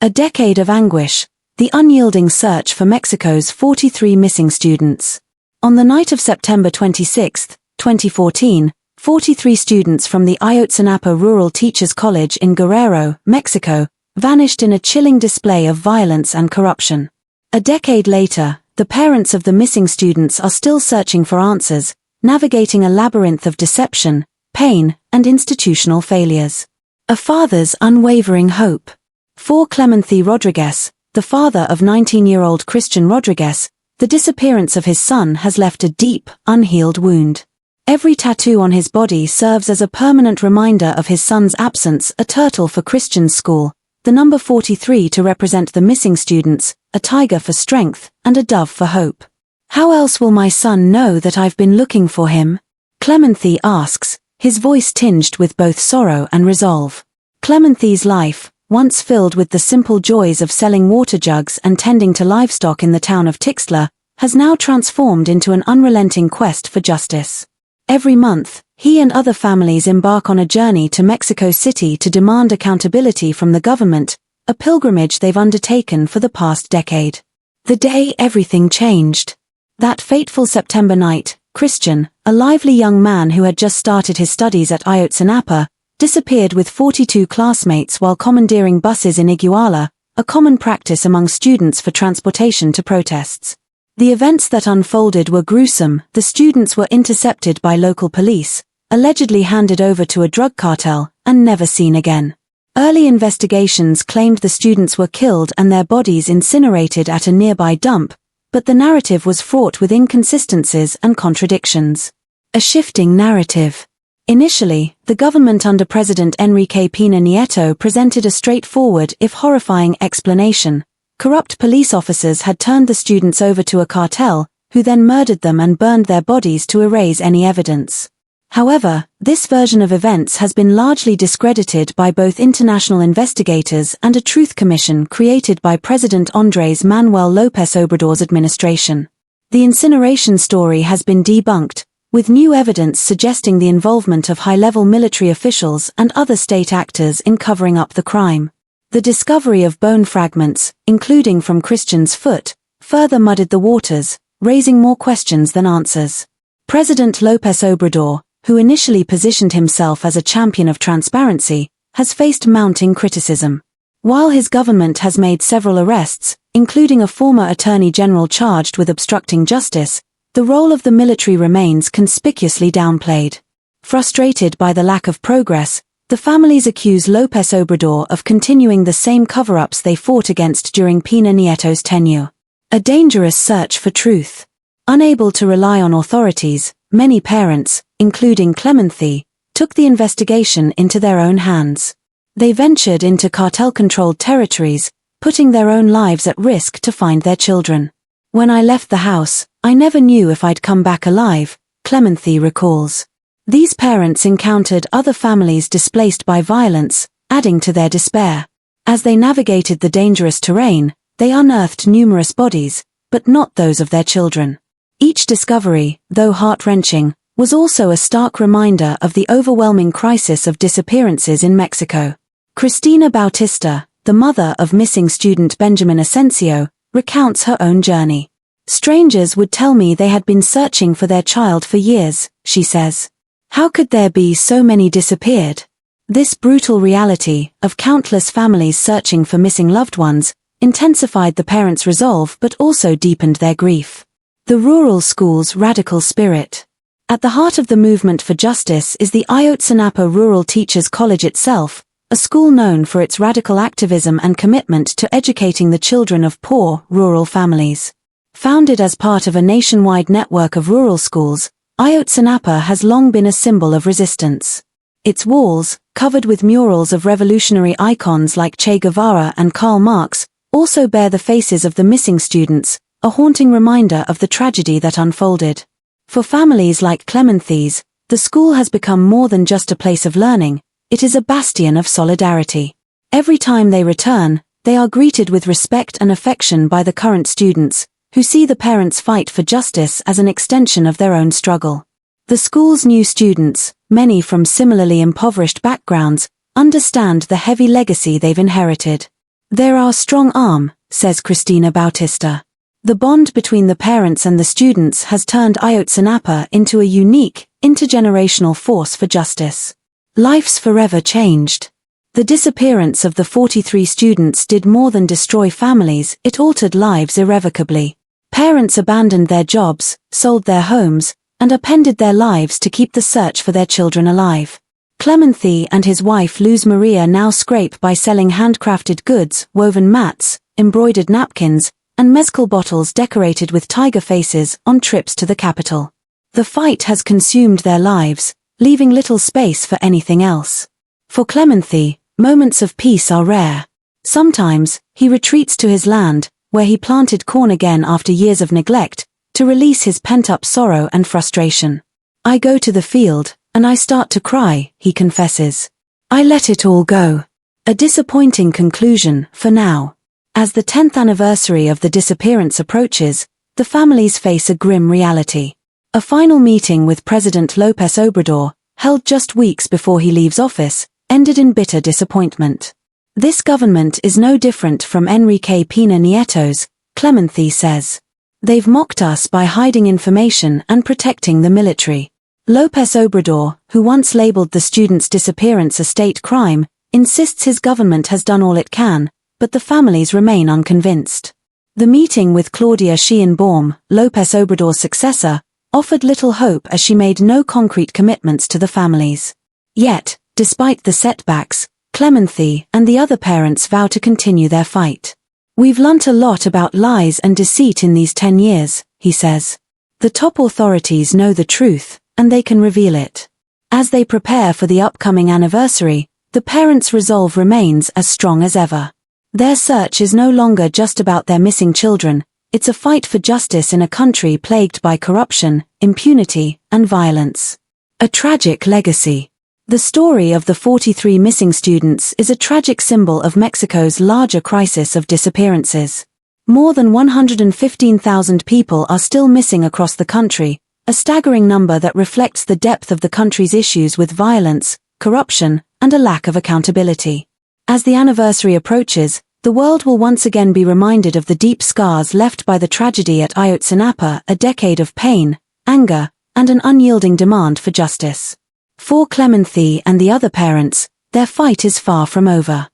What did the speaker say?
A decade of anguish, the unyielding search for Mexico's 43 missing students. On the night of September 26, 2014, 43 students from the Ayotzinapa Rural Teachers College in Guerrero, Mexico, vanished in a chilling display of violence and corruption. A decade later, the parents of the missing students are still searching for answers, navigating a labyrinth of deception, pain, and institutional failures. A father's unwavering hope. For Clemente Rodriguez, the father of 19-year-old Christian Rodriguez, the disappearance of his son has left a deep, unhealed wound. Every tattoo on his body serves as a permanent reminder of his son's absence: a turtle for Christian's school, the number 43 to represent the missing students, a tiger for strength, and a dove for hope. How else will my son know that I've been looking for him? Clemente asks, his voice tinged with both sorrow and resolve. Clemente's life, once filled with the simple joys of selling water jugs and tending to livestock in the town of Tixtla, has now transformed into an unrelenting quest for justice. Every month, he and other families embark on a journey to Mexico City to demand accountability from the government, a pilgrimage they've undertaken for the past decade. The day everything changed. That fateful September night, Christian, a lively young man who had just started his studies at Ayotzinapa, disappeared with 42 classmates while commandeering buses in Iguala, a common practice among students for transportation to protests. The events that unfolded were gruesome. The students were intercepted by local police, allegedly handed over to a drug cartel, and never seen again. Early investigations claimed the students were killed and their bodies incinerated at a nearby dump, but the narrative was fraught with inconsistencies and contradictions. A shifting narrative. Initially, the government under President Enrique Pena Nieto presented a straightforward, if horrifying, explanation. Corrupt police officers had turned the students over to a cartel, who then murdered them and burned their bodies to erase any evidence. However, this version of events has been largely discredited by both international investigators and a truth commission created by President Andrés Manuel López Obrador's administration. The incineration story has been debunked, with new evidence suggesting the involvement of high-level military officials and other state actors in covering up the crime. The discovery of bone fragments, including from Christian's foot, further muddied the waters, raising more questions than answers. President López Obrador, who initially positioned himself as a champion of transparency, has faced mounting criticism. While his government has made several arrests, including a former attorney general charged with obstructing justice, the role of the military remains conspicuously downplayed. Frustrated by the lack of progress, the families accuse López Obrador of continuing the same cover-ups they fought against during Pena Nieto's tenure. A dangerous search for truth. Unable to rely on authorities, many parents, including Clemente, took the investigation into their own hands. They ventured into cartel-controlled territories, putting their own lives at risk to find their children. When I left the house, I never knew if I'd come back alive, Clemente recalls. These parents encountered other families displaced by violence, adding to their despair. As they navigated the dangerous terrain, they unearthed numerous bodies, but not those of their children. Each discovery, though heart-wrenching, was also a stark reminder of the overwhelming crisis of disappearances in Mexico. Cristina Bautista, the mother of missing student Benjamin Asensio, recounts her own journey. Strangers would tell me they had been searching for their child for years, she says. How could there be so many disappeared? This brutal reality, of countless families searching for missing loved ones, intensified the parents' resolve but also deepened their grief. The rural school's radical spirit. At the heart of the movement for justice is the Ayotzinapa Rural Teachers College itself, a school known for its radical activism and commitment to educating the children of poor, rural families. Founded as part of a nationwide network of rural schools, Ayotzinapa has long been a symbol of resistance. Its walls, covered with murals of revolutionary icons like Che Guevara and Karl Marx, also bear the faces of the missing students, a haunting reminder of the tragedy that unfolded. For families like Clemente's, the school has become more than just a place of learning, it is a bastion of solidarity. Every time they return, they are greeted with respect and affection by the current students, who see the parents' fight for justice as an extension of their own struggle. The school's new students, many from similarly impoverished backgrounds, understand the heavy legacy they've inherited. "There are strong arm," says Cristina Bautista. "The bond between the parents and the students has turned Ayotzinapa into a unique, intergenerational force for justice. Lives forever changed. The disappearance of the 43 students did more than destroy families, it altered lives irrevocably. Parents abandoned their jobs, sold their homes, and upended their lives to keep the search for their children alive. Clemente and his wife Luz Maria now scrape by selling handcrafted goods, woven mats, embroidered napkins, and mezcal bottles decorated with tiger faces on trips to the capital. The fight has consumed their lives, leaving little space for anything else. For Clemente, moments of peace are rare. Sometimes, he retreats to his land, where he planted corn again after years of neglect, to release his pent-up sorrow and frustration. "I go to the field, and I start to cry," he confesses. "I let it all go." A disappointing conclusion, for now. As the 10th anniversary of the disappearance approaches, the families face a grim reality. A final meeting with President López Obrador, held just weeks before he leaves office, ended in bitter disappointment. "This government is no different from Enrique Pena Nieto's," Clemente says. "They've mocked us by hiding information and protecting the military." López Obrador, who once labeled the students' disappearance a state crime, insists his government has done all it can, but the families remain unconvinced. The meeting with Claudia Sheinbaum, López Obrador's successor, offered little hope as she made no concrete commitments to the families. Yet, despite the setbacks, Clemente and the other parents vow to continue their fight. "We've learnt a lot about lies and deceit in these 10 years, he says. "The top authorities know the truth, and they can reveal it." As they prepare for the upcoming anniversary, the parents' resolve remains as strong as ever. Their search is no longer just about their missing children, it's a fight for justice in a country plagued by corruption, impunity, and violence. A tragic legacy. The story of the 43 missing students is a tragic symbol of Mexico's larger crisis of disappearances. More than 115,000 people are still missing across the country, a staggering number that reflects the depth of the country's issues with violence, corruption, and a lack of accountability. As the anniversary approaches, the world will once again be reminded of the deep scars left by the tragedy at Ayotzinapa, a decade of pain, anger, and an unyielding demand for justice. For Clemente and the other parents, their fight is far from over.